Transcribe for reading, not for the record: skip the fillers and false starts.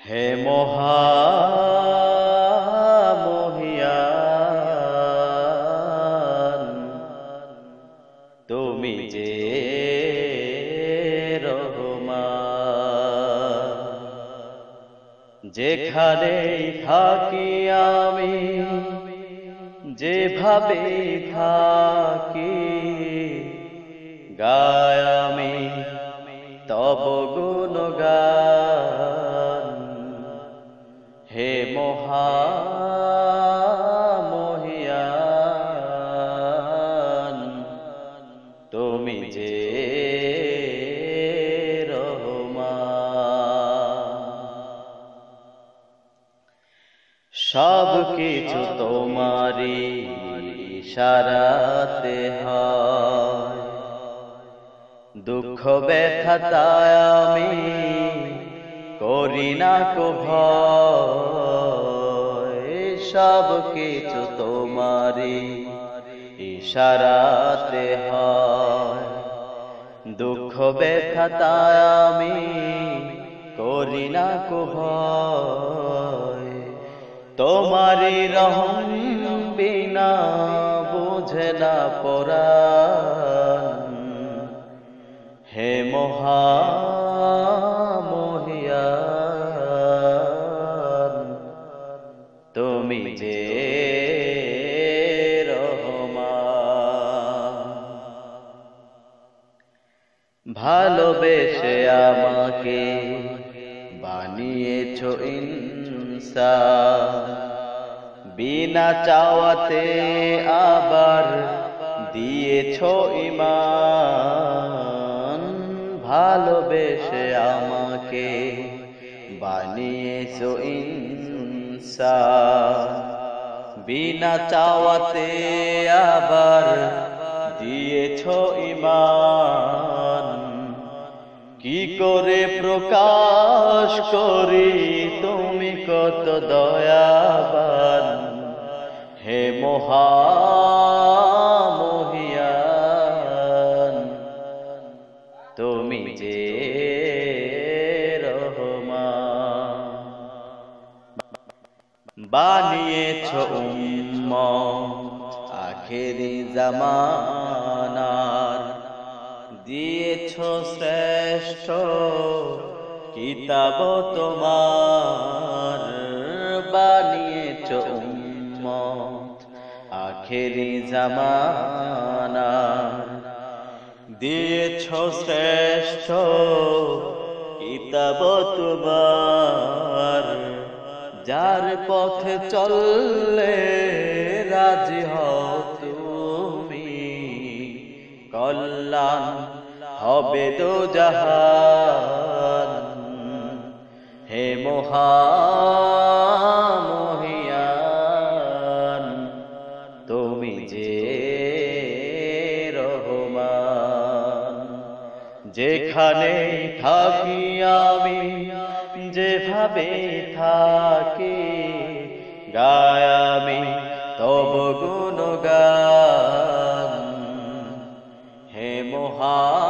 হে মহামহিয়ান, তুমি যে রহমান। যেখানেই থাকি আমি, যেভাবে থাকি, গায় আমি তব গুণগান। হে মহামহিয়ান, তুমি যে রহমান। সব কিছু তোমারি ইশারাতে হয়, দুঃখ ব্যথা তাই আমি করি না কো ভয়। সব কিছু তোমারি ইশারাতে হয়, দুঃখ ব্যথা তাই আমি করি না কো ভয়। তোমারি রহম বিনা বুঝে না পরাণ। হে মহামহিয়ান, তুমি যে রহমান। ভালোবেসে আমাকে বানিয়েছো ইনসান, বিনা চাওয়াতে আবার দিয়েছো ঈমান। ভালোবেসে আমাকে বানিয়েছো ইনসান, বিনা চাওয়াতে আবার দিয়েছো ঈমান। কি করে প্রকাশ করি তুমি কত দয়াবান। হে মহামহিয়ান, তুমি যে রহমান। বানিয়েছো উম্মত আখেরি জামানার, দিয়েছো শ্রেষ্ঠ কিতাব তোমার। বানিয়েছো উম্মত আখেরি জামানার, দিয়েছো শ্রেষ্ঠ কিতাব তোমার। যার পথে চললে রাজি হও তুমি, কল্যাণ হবে দোজাহান। হে মহামহিয়ান, তুমি যে রহমান। যেখানে থাকি আমি, যেভাবে থাকি, গায় আমি তব গুণগান। হে মহান